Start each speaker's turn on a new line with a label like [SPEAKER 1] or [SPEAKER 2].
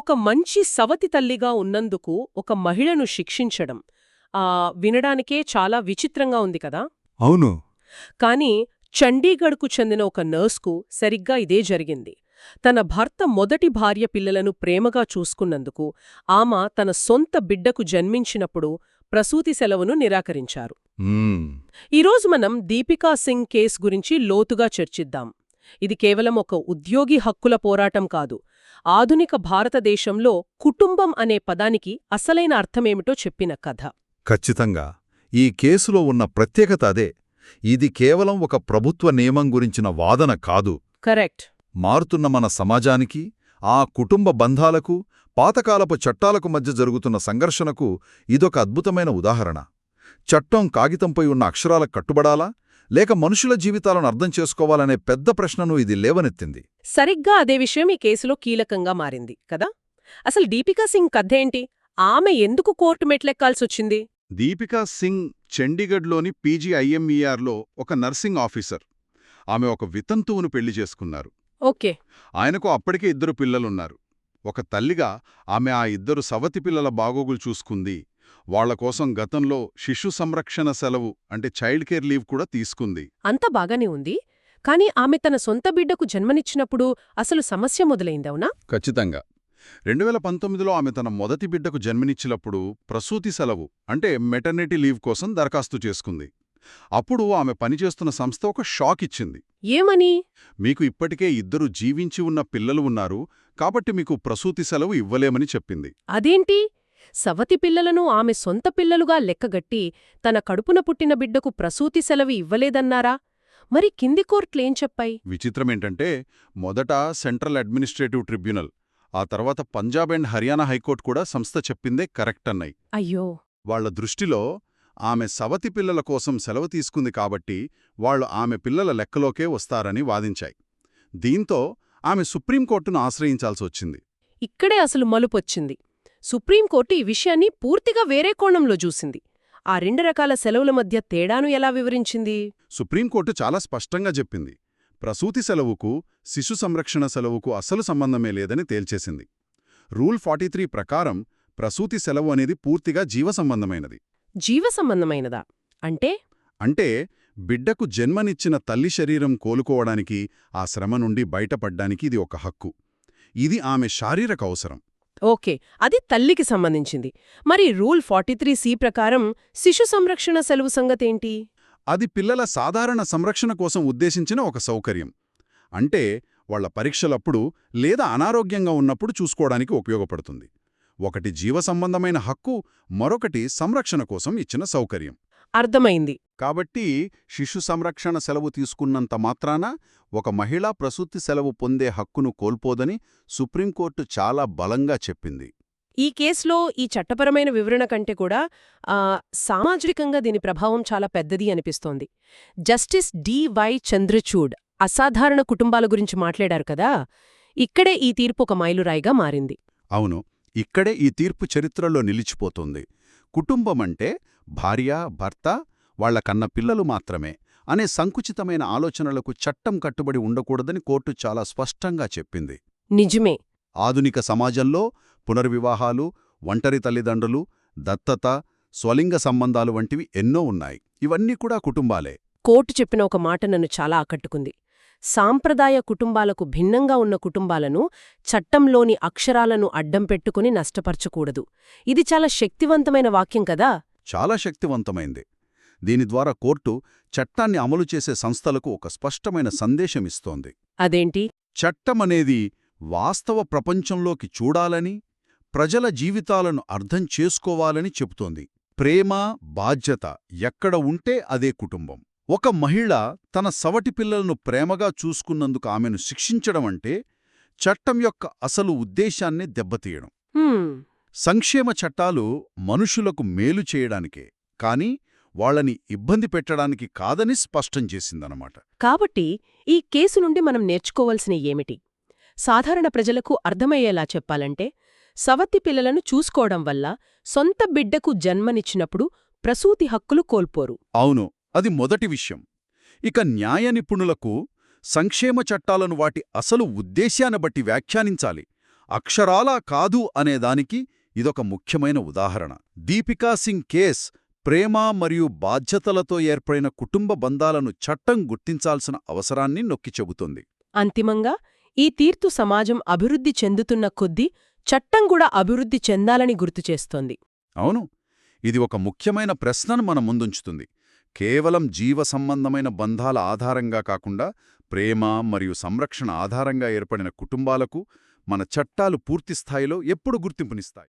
[SPEAKER 1] ఒక మంచి సవతి తల్లిగా ఉన్నందుకు ఒక మహిళను శిక్షించడం వినడానికే చాలా విచిత్రంగా ఉంది కదా.
[SPEAKER 2] అవును.
[SPEAKER 1] కానీ చండీగఢ్కు చెందిన ఒక నర్స్కు సరిగ్గా ఇదే జరిగింది. తన భర్త మొదటి భార్య పిల్లలను ప్రేమగా చూసుకున్నందుకు ఆమె తన సొంత బిడ్డకు జన్మించినప్పుడు ప్రసూతి సెలవును నిరాకరించారు. ఈరోజు మనం దీపికా సింగ్ కేస్ గురించి లోతుగా చర్చిద్దాం. ఇది కేవలం ఒక ఉద్యోగి హక్కుల పోరాటం కాదు, ఆధునిక భారతదేశంలో కుటుంబం అనే పదానికి అసలైన అర్థమేమిటో చెప్పిన కథ.
[SPEAKER 2] ఖచ్చితంగా. ఈ కేసులో ఉన్న ప్రత్యేకత అదే. ఇది కేవలం ఒక ప్రభుత్వ నియమం గురించిన వాదన కాదు.
[SPEAKER 1] కరెక్ట్.
[SPEAKER 2] మారుతున్న మన సమాజానికి, ఆ కుటుంబ బంధాలకు, పాతకాలపు చట్టాలకు మధ్య జరుగుతున్న సంఘర్షణకు ఇదొక అద్భుతమైన ఉదాహరణ. చట్టం కాగితంపై ఉన్న అక్షరాలకు కట్టుబడాలా, లేక మనుషుల జీవితాలను అర్థం చేసుకోవాలనే పెద్ద ప్రశ్నను ఇది లేవనెత్తింది.
[SPEAKER 1] సరిగ్గా అదే విషయం ఈ కేసులో కీలకంగా మారింది కదా. అసలు దీపికా సింగ్ కథేంటి? ఆమె ఎందుకు కోర్టు మెట్లెక్కాల్సొచ్చింది?
[SPEAKER 3] దీపికా సింగ్ చండీగఢ్లోని పీజీఐఎంఈఆర్లో ఒక నర్సింగ్ ఆఫీసర్. ఆమె ఒక వితంతువును పెళ్లి చేసుకున్నారు.
[SPEAKER 1] ఓకే.
[SPEAKER 3] ఆయనకు అప్పటికే 2 పిల్లలున్నారు. ఒక తల్లిగా ఆమె ఆ 2 సవతి పిల్లల బాగోగులు చూసుకుంది. వాళ్లకోసం గతంలో శిశు సంరక్షణ సెలవు అంటే చైల్డ్ కేర్ లీవ్ కూడా తీసుకుంది.
[SPEAKER 1] అంతా బాగానే ఉంది, కానీ ఆమె తన సొంత బిడ్డకు జన్మనిచ్చినప్పుడు అసలు సమస్య మొదలైందవునా?
[SPEAKER 3] ఖచ్చితంగా. 2019లో ఆమె తన మొదటి బిడ్డకు జన్మనిచ్చినప్పుడు ప్రసూతి సెలవు అంటే మెటర్నిటీ లీవ్ కోసం దరఖాస్తు చేసుకుంది. అప్పుడు ఆమె పనిచేస్తున్న సంస్థ ఒక షాక్ ఇచ్చింది.
[SPEAKER 1] ఏమని?
[SPEAKER 3] మీకు ఇప్పటికే 2 జీవించి ఉన్న పిల్లలు ఉన్నారు, కాబట్టి మీకు ప్రసూతి సెలవు ఇవ్వలేమని చెప్పింది.
[SPEAKER 1] అదేంటి? సవతి పిల్లలను ఆమె సొంత పిల్లలుగా లెక్కగట్టి తన కడుపున పుట్టిన బిడ్డకు ప్రసూతి సెలవు ఇవ్వలేదన్నారా? మరి కింది కోర్టులేం చెప్పాయి?
[SPEAKER 3] విచిత్రమేంటంటే మొదట సెంట్రల్ అడ్మినిస్ట్రేటివ్ ట్రిబ్యునల్, ఆ తర్వాత పంజాబ్ అండ్ హర్యానా హైకోర్టు కూడా సంస్థ చెప్పిందే కరెక్ట్ అన్నాయి.
[SPEAKER 1] అయ్యో.
[SPEAKER 3] వాళ్ల దృష్టిలో ఆమె సవతి పిల్లల కోసం సెలవు తీసుకుంది కాబట్టి వాళ్లు ఆమె పిల్లల లెక్కలోకే వస్తారని వాదించాయి. దీంతో ఆమె సుప్రీంకోర్టును ఆశ్రయించాల్సొచ్చింది.
[SPEAKER 1] ఇక్కడే అసలు మలుపొచ్చింది. సుప్రీంకోర్టు ఈ విషయాన్ని పూర్తిగా వేరే కోణంలో చూసింది. ఆ 2 రకాల సెలవుల మధ్య తేడాను ఎలా వివరించింది?
[SPEAKER 3] సుప్రీంకోర్టు చాలా స్పష్టంగా చెప్పింది. ప్రసూతి సెలవుకు, శిశు సంరక్షణ సెలవుకు అస్సలు సంబంధమే లేదని తేల్చేసింది. రూల్ 43 ప్రకారం ప్రసూతి సెలవు అనేది పూర్తిగా జీవసంబంధమైనది.
[SPEAKER 1] జీవసంబంధమైనదా అంటే?
[SPEAKER 3] బిడ్డకు జన్మనిచ్చిన తల్లి శరీరం కోలుకోవడానికి, ఆ శ్రమ నుండి బయటపడ్డానికి ఇది ఒక హక్కు. ఇది ఆమె శారీరక అవసరం.
[SPEAKER 1] ఓకే, అది తల్లికి సంబంధించింది. మరి రూల్ 43C ప్రకారం శిశు సంరక్షణ సెలవు సంగతేంటి?
[SPEAKER 3] అది పిల్లల సాధారణ సంరక్షణ కోసం ఉద్దేశించిన ఒక సౌకర్యం. అంటే వాళ్ల పరీక్షలప్పుడు లేదా అనారోగ్యంగా ఉన్నప్పుడు చూసుకోవడానికి ఉపయోగపడుతుంది. ఒకటి జీవసంబంధమైన హక్కు, మరొకటి సంరక్షణ కోసం ఇచ్చిన సౌకర్యం.
[SPEAKER 1] అర్థమైంది.
[SPEAKER 3] కాబట్టి శిశు సంరక్షణ సెలవు తీసుకున్నంత మాత్రాన ఒక మహిళ ప్రసూతి సెలవు పొందే హక్కును కోల్పోదని సుప్రీంకోర్టు చాలా బలంగా చెప్పింది.
[SPEAKER 1] ఈ కేసులో ఈ చట్టపరమైన వివరణ కంటే కూడా సామాజికంగా దీని ప్రభావం చాలా పెద్దది అనిపిస్తోంది. జస్టిస్ డి.వై. చంద్రచూడ్ అసాధారణ కుటుంబాల గురించి మాట్లాడారు కదా. ఇక్కడే ఈ తీర్పు ఒక మైలురాయిగా మారింది.
[SPEAKER 3] అవును, ఇక్కడే ఈ తీర్పు చరిత్రలో నిలిచిపోతుంది. కుటుంబమంటే భార్య, భర్త, వాళ్ల కన్న పిల్లలు మాత్రమే అనే సంకుచితమైన ఆలోచనలకు చట్టం కట్టుబడి ఉండకూడదని కోర్టు చాలా స్పష్టంగా చెప్పింది.
[SPEAKER 1] నిజమే.
[SPEAKER 3] ఆధునిక సమాజంలో పునర్వివాహాలు, ఒంటరి తల్లిదండ్రులు, దత్తత, స్వలింగ సంబంధాలు వంటివి ఎన్నో ఉన్నాయి. ఇవన్నీ కూడా కుటుంబాలే.
[SPEAKER 1] కోర్టు చెప్పిన ఒక మాట నన్ను చాలా ఆకట్టుకుంది. సాంప్రదాయ కుటుంబాలకు భిన్నంగా ఉన్న కుటుంబాలను చట్టంలోని అక్షరాలను అడ్డం పెట్టుకుని నష్టపరచకూడదు. ఇది చాలా శక్తివంతమైన వాక్యం కదా.
[SPEAKER 3] చాలా శక్తివంతమైంది. దీని ద్వారా కోర్టు చట్టాన్ని అమలు చేసే సంస్థలకు ఒక స్పష్టమైన సందేశమిస్తోంది.
[SPEAKER 1] అదేంటి?
[SPEAKER 3] చట్టమనేది వాస్తవ ప్రపంచంలోకి చూడాలని, ప్రజల జీవితాలను అర్థం చేసుకోవాలని చెబుతోంది. ప్రేమ, బాధ్యత ఎక్కడ ఉంటే అదే కుటుంబం. ఒక మహిళ తన సవటి పిల్లలను ప్రేమగా చూసుకున్నందుకు ఆమెను శిక్షించడమంటే చట్టం యొక్క అసలు ఉద్దేశాన్ని దెబ్బతీయడం. సంక్షేమ చట్టాలు మనుషులకు మేలు చేయడానికే, కాని వాళ్లని ఇబ్బంది పెట్టడానికి కాదని స్పష్టం చేసిందనమాట.
[SPEAKER 1] కాబట్టి ఈ కేసు నుండి మనం నేర్చుకోవలసిన ఏమిటి? సాధారణ ప్రజలకు అర్థమయ్యేలా చెప్పాలంటే, సవతి పిల్లలను చూసుకోవడం వల్ల సొంత బిడ్డకు జన్మనిచ్చినప్పుడు ప్రసూతి హక్కులు కోల్పోరు.
[SPEAKER 3] అవును, అది మొదటి విషయం. ఇక న్యాయ నిపుణులకు సంక్షేమ చట్టాలను వాటి అసలు ఉద్దేశ్యాన్ని బట్టి వ్యాఖ్యానించాలి. అక్షరాలా కాదు అనేదానికి ఇదొక ముఖ్యమైన ఉదాహరణ. దీపికా సింగ్ కేస్ ప్రేమ మరియు బాధ్యతలతో ఏర్పడిన కుటుంబ బంధాలను చట్టం గుర్తించాల్సిన అవసరాన్ని నొక్కి చెబుతుంది.
[SPEAKER 1] అంతిమంగా ఈ తీర్పు సమాజం అభివృద్ధి చెందుతున్న కొద్దీ చట్టం కూడా అభివృద్ధి చెందాలని గుర్తుచేస్తోంది.
[SPEAKER 3] అవును, ఇది ఒక ముఖ్యమైన ప్రశ్నను మన ముందుంచుతుంది. కేవలం జీవ సంబంధమైన బంధాల ఆధారంగా కాకుండా ప్రేమ మరియు సంరక్షణ ఆధారంగా ఏర్పడిన కుటుంబాలకు మన చట్టాలు పూర్తిస్థాయిలో ఎప్పుడు గుర్తింపునిస్తాయి?